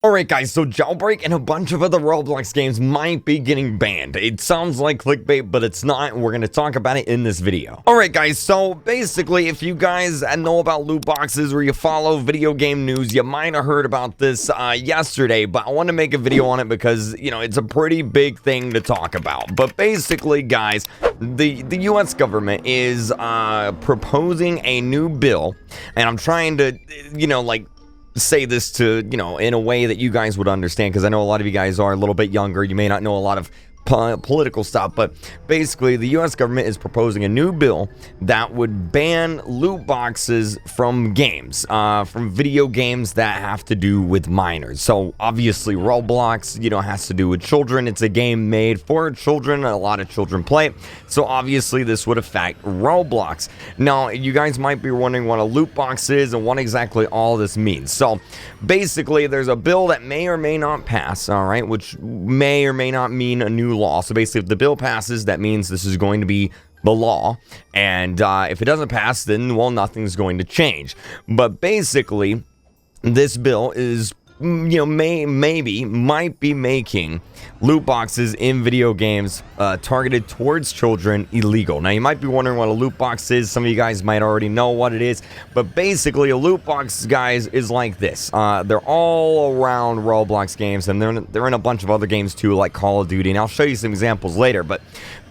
Alright guys, so Jailbreak and a bunch of other Roblox games might be getting banned. It sounds like clickbait, but it's not, and we're going to talk about it in this video. Alright guys, so basically, if you guys know about loot boxes or you follow video game news, you might have heard about this yesterday, but I want to make a video on it because, you know, it's a pretty big thing to talk about. But basically, guys, the US government is proposing a new bill, and I'm trying to, you know, like, say this to, you know, in a way that you guys would understand, because I know a lot of you guys are a little bit younger. You may not know a lot of political stuff, but basically the US government is proposing a new bill that would ban loot boxes from games, from video games that have to do with minors. So obviously Roblox, you know, has to do with children. It's a game made for children. A lot of children play it, so obviously this would affect Roblox. Now you guys might be wondering what a loot box is and what exactly all this means. So basically there's a bill that may or may not pass, all right, which may or may not mean a new law. So basically, if the bill passes, that means this is going to be the law, and if it doesn't pass, then, well, nothing's going to change. But basically, this bill is, you know, might be making loot boxes in video games targeted towards children illegal. Now you might be wondering what a loot box is. Some of you guys might already know what it is, but basically a loot box, guys, is like this. They're all around Roblox games, and they're in a bunch of other games too, like Call of Duty, and I'll show you some examples later. But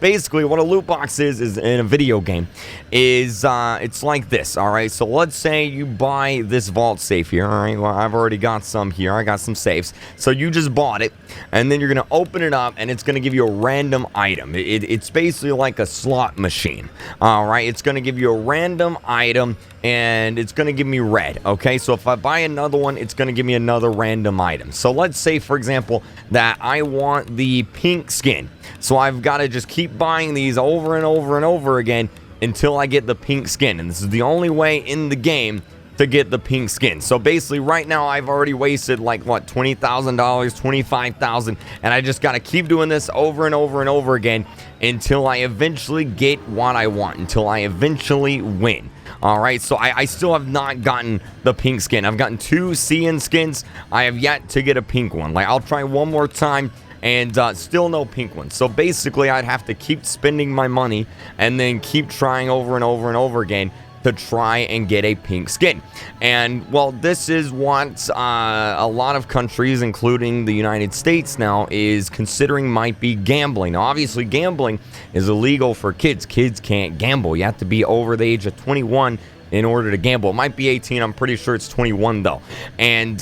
basically what a loot box is in a video game is it's like this. All right, so let's say you buy this vault safe here. All right, well, I've already got some here. I got some safes, so you just bought it, and then you're gonna open it up, and it's gonna give you a random item. It's basically like a slot machine. All right, it's gonna give you a random item, and it's gonna give me red. Okay, so if I buy another one, it's gonna give me another random item. So let's say, for example, that I want the pink skin, so I've got to just keep buying these over and over and over again until I get the pink skin, and this is the only way in the game to get the pink skin. So basically right now I've already wasted like what, $20,000, $25,000, and I just got to keep doing this over and over and over again until I eventually get what I want, until I eventually win. All right, so I still have not gotten the pink skin. I've gotten 2 cyan skins. I have yet to get a pink one. Like, I'll try one more time, and still no pink one. So basically I'd have to keep spending my money and then keep trying over and over and over again to try and get a pink skin. And well, this is what a lot of countries, including the United States now, is considering might be gambling. Now obviously gambling is illegal for kids. Kids can't gamble. You have to be over the age of 21 in order to gamble. It might be 18. I'm pretty sure it's 21 though. And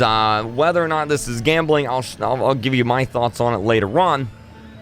whether or not this is gambling, I'll give you my thoughts on it later on.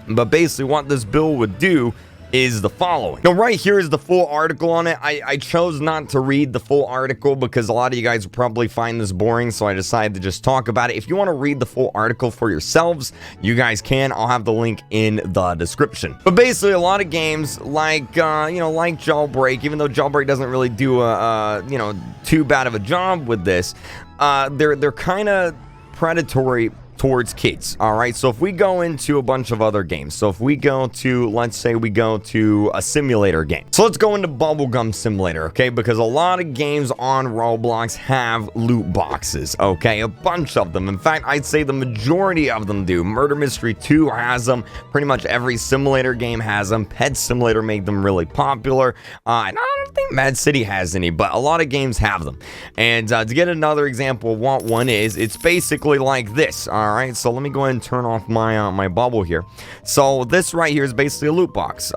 But basically what this bill would do is the following. Now right here is the full article on it. I chose not to read the full article because a lot of you guys would probably find this boring, so I decided to just talk about it. If you want to read the full article for yourselves, you guys can. I'll have the link in the description. But basically a lot of games like you know, like Jailbreak, even though Jailbreak doesn't really do a you know, too bad of a job with this, they're kind of predatory towards kids. All right, so if we go into a bunch of other games, so if we go to, let's say we go to a simulator game, so let's go into bubblegum simulator, okay, because a lot of games on Roblox have loot boxes, okay, a bunch of them. In fact, I'd say the majority of them do. Murder Mystery 2 has them. Pretty much every simulator game has them. Pet Simulator made them really popular, and I don't think Mad City has any, but a lot of games have them. And to get another example of what one is, it's basically like this. All right, so let me go ahead and turn off my my bubble here. So this right here is basically a loot box.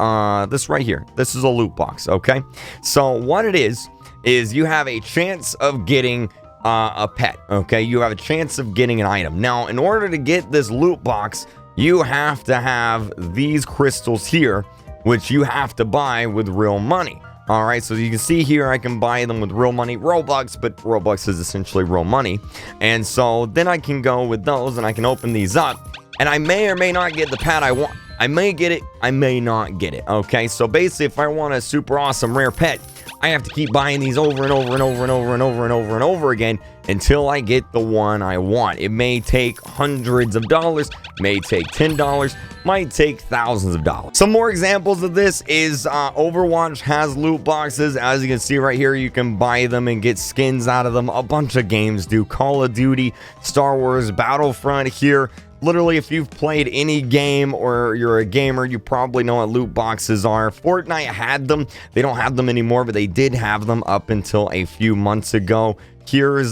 This right here, this is a loot box. Okay, so what it is you have a chance of getting a pet. Okay, you have a chance of getting an item. Now, in order to get this loot box, you have to have these crystals here, which you have to buy with real money. All right, so you can see here I can buy them with real money, Robux, but Robux is essentially real money. And so then I can go with those and I can open these up, and I may or may not get the pet I want. I may get it, I may not get it. Okay, so basically if I want a super awesome rare pet, I have to keep buying these over and over and over and over and over and over and over again until I get the one I want. It may take hundreds of dollars, may take $10, might take thousands of dollars. Some more examples of this is Overwatch has loot boxes. As you can see right here, you can buy them and get skins out of them. A bunch of games do. Call of Duty, Star Wars, Battlefront here. Literally, if you've played any game or you're a gamer, you probably know what loot boxes are. Fortnite had them. They don't have them anymore, but they did have them up until a few months ago. Here's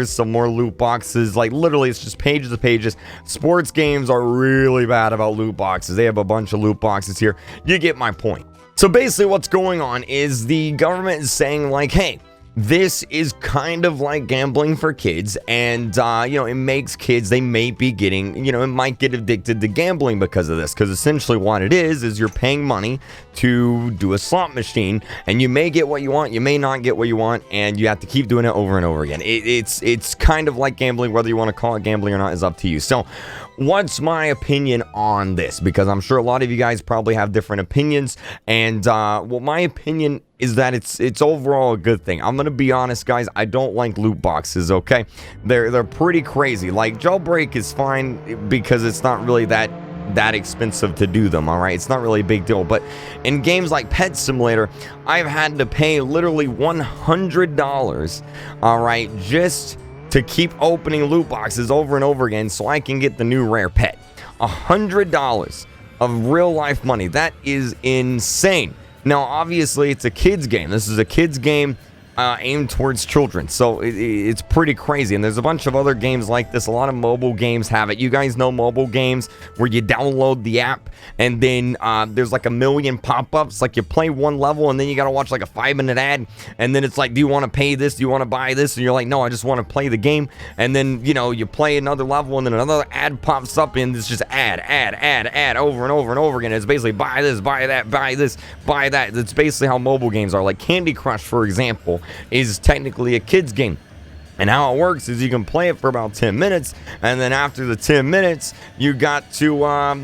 some more loot boxes. Like, literally, it's just pages of pages. Sports games are really bad about loot boxes. They have a bunch of loot boxes here. You get my point. So basically what's going on is the government is saying, like, hey, this is kind of like gambling for kids, and it makes kids, they may be getting, it might get addicted to gambling because of this, because essentially what it is you're paying money to do a slot machine, and you may get what you want, you may not get what you want, and you have to keep doing it over and over again. It's kind of like gambling. Whether you want to call it gambling or not is up to you. So what's my opinion on this? Because I'm sure a lot of you guys probably have different opinions, and well, my opinion is that it's overall a good thing. I'm gonna be honest, guys, I don't like loot boxes, okay? They're pretty crazy. Like, Jailbreak is fine because it's not really that expensive to do them, all right? It's not really a big deal. But in games like Pet Simulator, I've had to pay literally $100, all right, just to keep opening loot boxes over and over again so I can get the new rare pet. $100 of real life money. That is insane. Now, obviously, it's a kids game. This is a kids game aimed towards children, so it's pretty crazy. And there's a bunch of other games like this. A lot of mobile games have it. You guys know mobile games where you download the app and then there's like a million pop-ups. Like, you play one level and then you gotta watch like a 5-minute ad, and then it's like, do you want to pay this, do you want to buy this? And you're like, no, I just want to play the game. And then you play another level and then another ad pops up and it's just ad over and over and over again. It's basically buy this, buy that, buy this, buy that. That's basically how mobile games are. Like Candy Crush, for example, is technically a kid's game. And how it works is you can play it for about 10 minutes, and then after the 10 minutes, you got to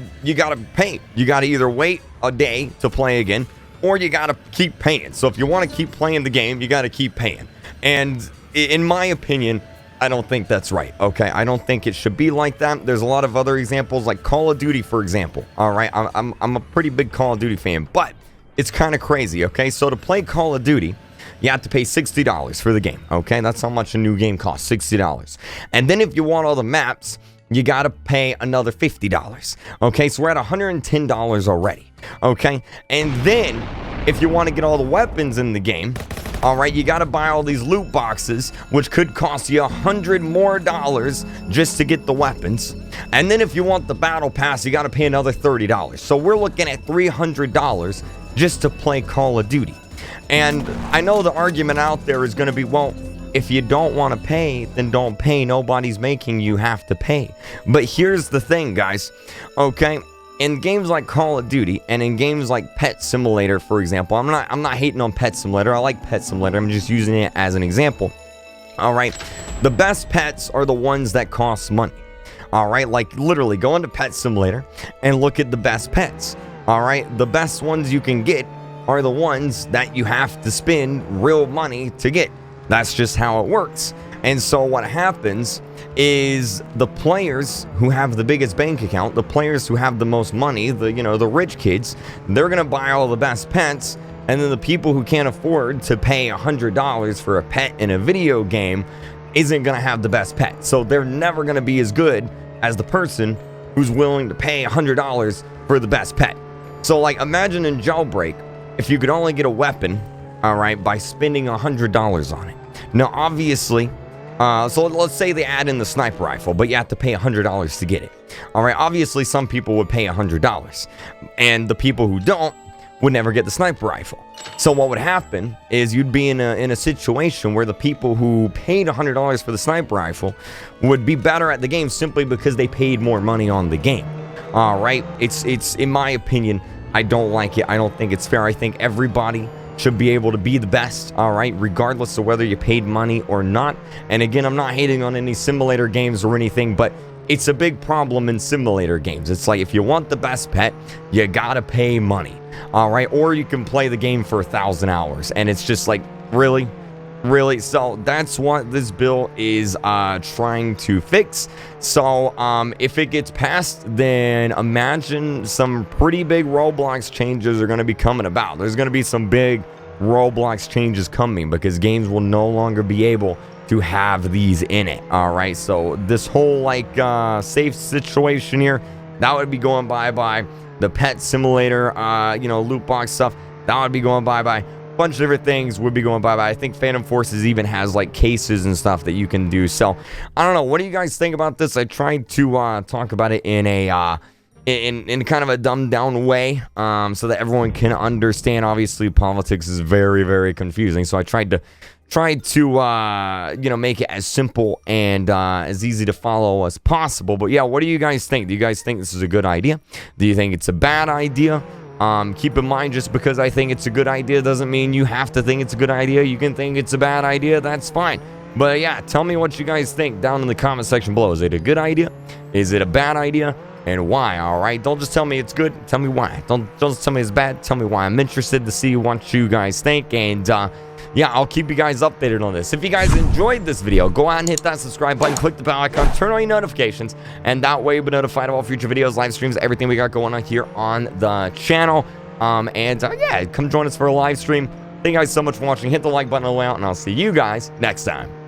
pay. You got to either wait a day to play again, or you got to keep paying. So if you want to keep playing the game, you got to keep paying. And in my opinion, I don't think that's right, okay? I don't think it should be like that. There's a lot of other examples, like Call of Duty, for example, all right? I'm a pretty big Call of Duty fan, but it's kind of crazy, okay? So to play Call of Duty, you have to pay $60 for the game, okay? That's how much a new game costs, $60. And then if you want all the maps, you got to pay another $50, okay? So we're at $110 already, okay? And then if you want to get all the weapons in the game, all right, you got to buy all these loot boxes, which could cost you $100 more just to get the weapons. And then if you want the battle pass, you got to pay another $30. So we're looking at $300 just to play Call of Duty. And I know the argument out there is going to be, well, if you don't want to pay, then don't pay. Nobody's making you have to pay. But here's the thing, guys, okay? In games like Call of Duty and in games like Pet Simulator, for example, I'm not hating on Pet Simulator. I like Pet Simulator. I'm just using it as an example. All right, the best pets are the ones that cost money. All right, like literally go into Pet Simulator and look at the best pets. All right, the best ones you can get are the ones that you have to spend real money to get. That's just how it works. And so what happens is the players who have the biggest bank account, the players who have the most money, the rich kids, they're gonna buy all the best pets, and then the people who can't afford to pay $100 for a pet in a video game isn't gonna have the best pet. So they're never gonna be as good as the person who's willing to pay $100 for the best pet. So like, imagine in Jailbreak, if you could only get a weapon, all right, by spending $100 on it. Now, obviously, so let's say they add in the sniper rifle, but you have to pay $100 to get it. All right, obviously, some people would pay $100, and the people who don't would never get the sniper rifle. So what would happen is you'd be in a situation where the people who paid $100 for the sniper rifle would be better at the game simply because they paid more money on the game. All right, it's in my opinion, I don't like it. I don't think it's fair. I think everybody should be able to be the best, all right, regardless of whether you paid money or not. And again, I'm not hating on any simulator games or anything, but it's a big problem in simulator games. It's like, if you want the best pet, you gotta pay money, all right? Or you can play the game for 1,000 hours, and it's just like, really? Really, so that's what this bill is trying to fix. So if it gets passed, then imagine some pretty big Roblox changes are going to be coming about. There's going to be some big Roblox changes coming because games will no longer be able to have these in it. All right, so this whole like safe situation here, that would be going bye-bye. The pet simulator, you know, loot box stuff, that would be going bye-bye. Bunch of different things would be going bye-bye. I think Phantom Forces even has like cases and stuff that you can do. So I don't know, what do you guys think about this? I tried to talk about it in a in kind of a dumbed down way, so that everyone can understand. Obviously politics is very, very confusing, so I tried to you know, make it as simple and as easy to follow as possible. But yeah, what do you guys think? Do you guys think this is a good idea? Do you think it's a bad idea? Keep in mind, just because I think it's a good idea doesn't mean you have to think it's a good idea. You can think it's a bad idea, that's fine. But yeah, tell me what you guys think down in the comment section below. Is it a good idea? Is it a bad idea? And why? All right, don't just tell me it's good, tell me why. Don't just tell me it's bad, tell me why. I'm interested to see what you guys think, and yeah, I'll keep you guys updated on this. If you guys enjoyed this video, go out and hit that subscribe button, click the bell icon, turn on your notifications, and that way you'll be notified of all future videos, live streams, everything we got going on here on the channel. Yeah, come join us for a live stream. Thank you guys so much for watching. Hit the like button on the way out, and I'll see you guys next time.